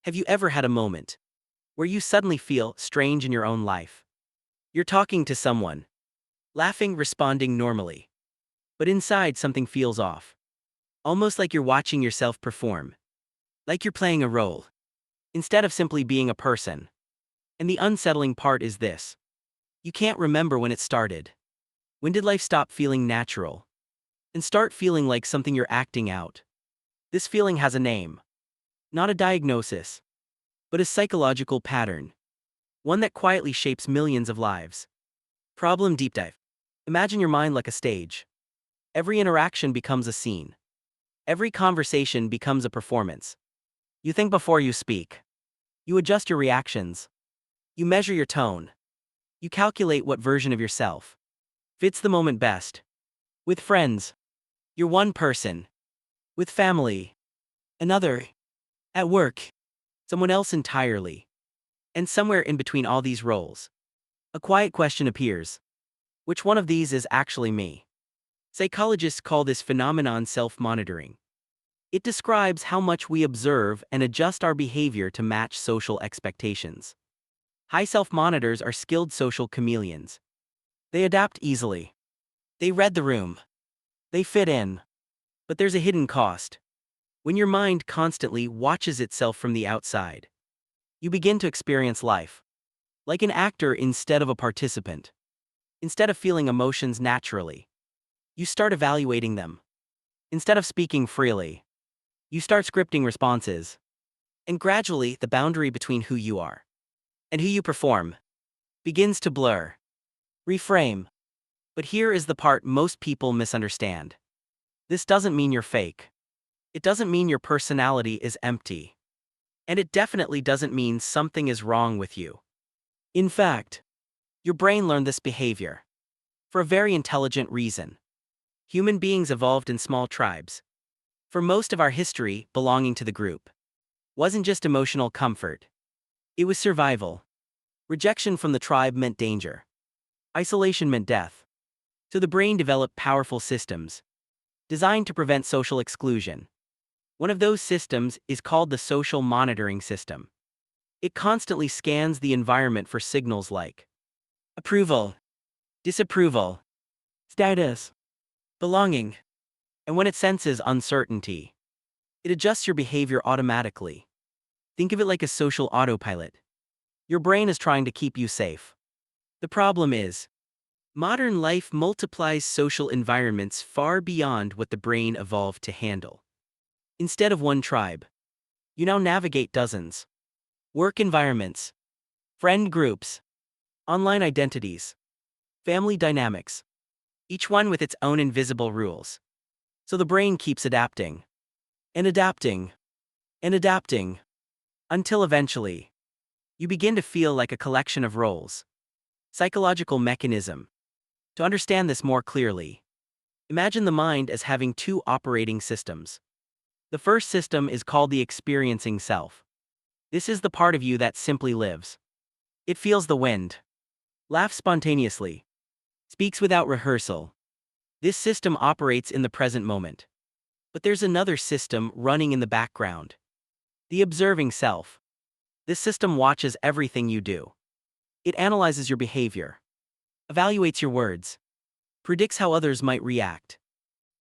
Have you ever had a moment where you suddenly feel strange in your own life? You're talking to someone, laughing, responding normally, but inside something feels off. Almost like you're watching yourself perform, like you're playing a role, instead of simply being a person. And the unsettling part is this: you can't remember when it started. When did life stop feeling natural and start feeling like something you're acting out? This feeling has a name, not a diagnosis, but a psychological pattern, one that quietly shapes millions of lives. Problem deep dive. Imagine your mind like a stage. Every interaction becomes a scene. Every conversation becomes a performance. You think before you speak. You adjust your reactions. You measure your tone. You calculate what version of yourself fits the moment best. With friends, you're one person. With family, another. At work, someone else entirely. And somewhere in between all these roles, a quiet question appears: which one of these is actually me? Psychologists call this phenomenon self-monitoring. It describes how much we observe and adjust our behavior to match social expectations. High self-monitors are skilled social chameleons. They adapt easily. They read the room. They fit in. But there's a hidden cost. When your mind constantly watches itself from the outside, you begin to experience life like an actor instead of a participant. Instead of feeling emotions naturally, you start evaluating them. Instead of speaking freely, you start scripting responses. And gradually, the boundary between who you are and who you perform begins to blur. Reframe. But here is the part most people misunderstand. This doesn't mean you're fake. It doesn't mean your personality is empty. And it definitely doesn't mean something is wrong with you. In fact, your brain learned this behavior for a very intelligent reason. Human beings evolved in small tribes. For most of our history, belonging to the group wasn't just emotional comfort. It was survival. Rejection from the tribe meant danger. Isolation meant death. So the brain developed powerful systems designed to prevent social exclusion. One of those systems is called the social monitoring system. It constantly scans the environment for signals like approval, disapproval, status, belonging. And when it senses uncertainty, it adjusts your behavior automatically. Think of it like a social autopilot. Your brain is trying to keep you safe. The problem is, modern life multiplies social environments far beyond what the brain evolved to handle. Instead of one tribe, you now navigate dozens. Work environments, friend groups, online identities, family dynamics, each one with its own invisible rules. So the brain keeps adapting, and adapting, and adapting, until eventually, you begin to feel like a collection of roles. Psychological mechanism. To understand this more clearly, imagine the mind as having two operating systems. The first system is called the experiencing self. This is the part of you that simply lives. It feels the wind, laughs spontaneously, speaks without rehearsal. This system operates in the present moment. But there's another system running in the background: the observing self. This system watches everything you do. It analyzes your behavior, evaluates your words, predicts how others might react.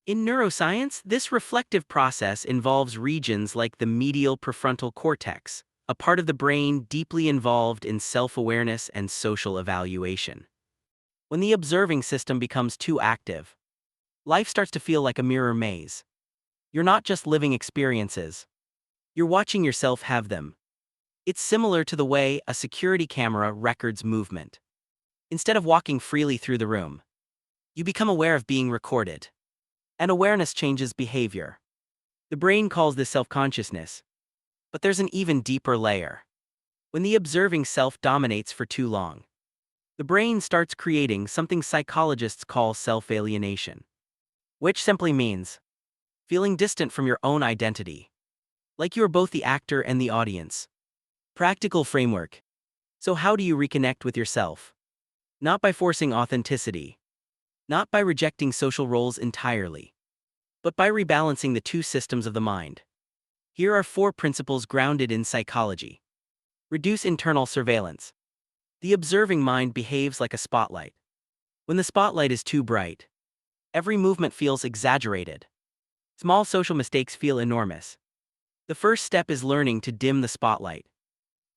In neuroscience, this reflective process involves regions like the medial prefrontal cortex, a part of the brain deeply involved in self-awareness and social evaluation. When the observing system becomes too active, life starts to feel like a mirror maze. You're not just living experiences. You're watching yourself have them. It's similar to the way a security camera records movement. Instead of walking freely through the room, you become aware of being recorded. And awareness changes behavior. The brain calls this self-consciousness. But there's an even deeper layer. When the observing self dominates for too long, the brain starts creating something psychologists call self-alienation, which simply means feeling distant from your own identity, like you are both the actor and the audience. Practical framework. So how do you reconnect with yourself? Not by forcing authenticity, not by rejecting social roles entirely, but by rebalancing the two systems of the mind. Here are 4 principles grounded in psychology. Reduce internal surveillance. The observing mind behaves like a spotlight. When the spotlight is too bright, every movement feels exaggerated. Small social mistakes feel enormous. The first step is learning to dim the spotlight.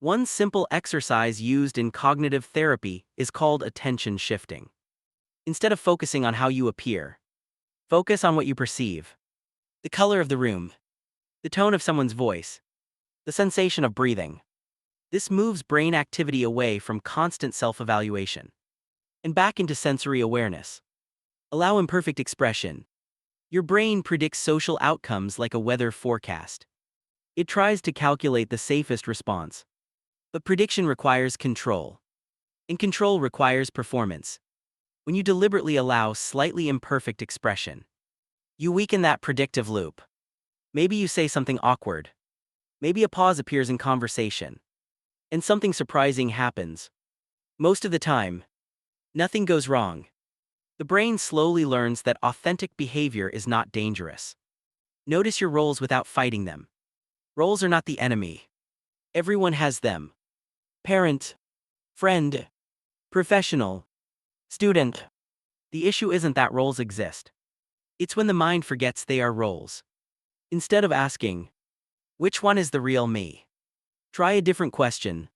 One simple exercise used in cognitive therapy is called attention shifting. Instead of focusing on how you appear, focus on what you perceive. The color of the room, the tone of someone's voice, the sensation of breathing. This moves brain activity away from constant self-evaluation and back into sensory awareness. Allow imperfect expression. Your brain predicts social outcomes like a weather forecast. It tries to calculate the safest response. But prediction requires control. And control requires performance. When you deliberately allow slightly imperfect expression, you weaken that predictive loop. Maybe you say something awkward. Maybe a pause appears in conversation. And something surprising happens. Most of the time, nothing goes wrong. The brain slowly learns that authentic behavior is not dangerous. Notice your roles without fighting them. Roles are not the enemy. Everyone has them. Parent, friend, professional, student. The issue isn't that roles exist. It's when the mind forgets they are roles. Instead of asking, which one is the real me? Try a different question.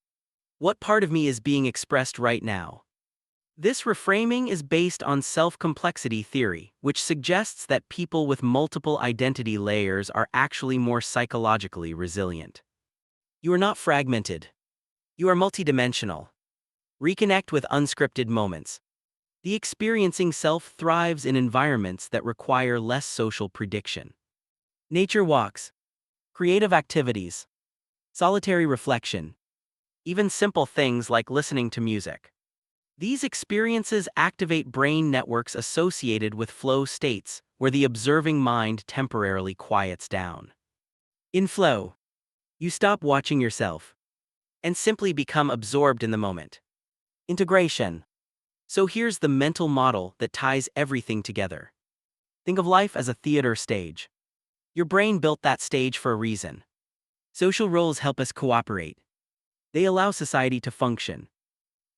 What part of me is being expressed right now? This reframing is based on self-complexity theory, which suggests that people with multiple identity layers are actually more psychologically resilient. You are not fragmented. You are multidimensional. Reconnect with unscripted moments. The experiencing self thrives in environments that require less social prediction. Nature walks, creative activities, solitary reflection, even simple things like listening to music. These experiences activate brain networks associated with flow states, where the observing mind temporarily quiets down. In flow, you stop watching yourself and simply become absorbed in the moment. Integration. So here's the mental model that ties everything together. Think of life as a theater stage. Your brain built that stage for a reason. Social roles help us cooperate. They allow society to function.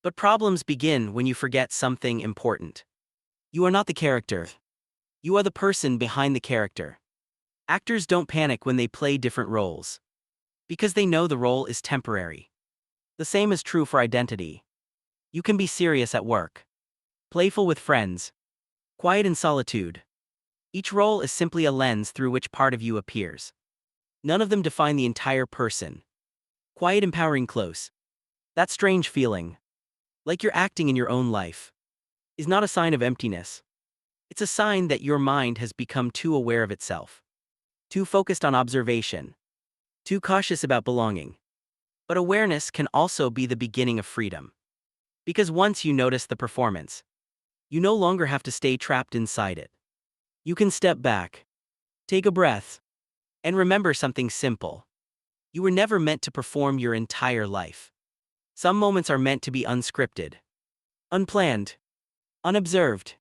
But problems begin when you forget something important. You are not the character. You are the person behind the character. Actors don't panic when they play different roles, because they know the role is temporary. The same is true for identity. You can be serious at work, playful with friends, quiet in solitude. Each role is simply a lens through which part of you appears. None of them define the entire person. Quiet, empowering, close. That strange feeling, like you're acting in your own life, is not a sign of emptiness. It's a sign that your mind has become too aware of itself, too focused on observation, too cautious about belonging. But awareness can also be the beginning of freedom. Because once you notice the performance, you no longer have to stay trapped inside it. You can step back, take a breath, and remember something simple. You were never meant to perform your entire life. Some moments are meant to be unscripted, unplanned, unobserved.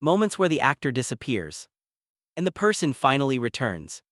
Moments where the actor disappears, and the person finally returns.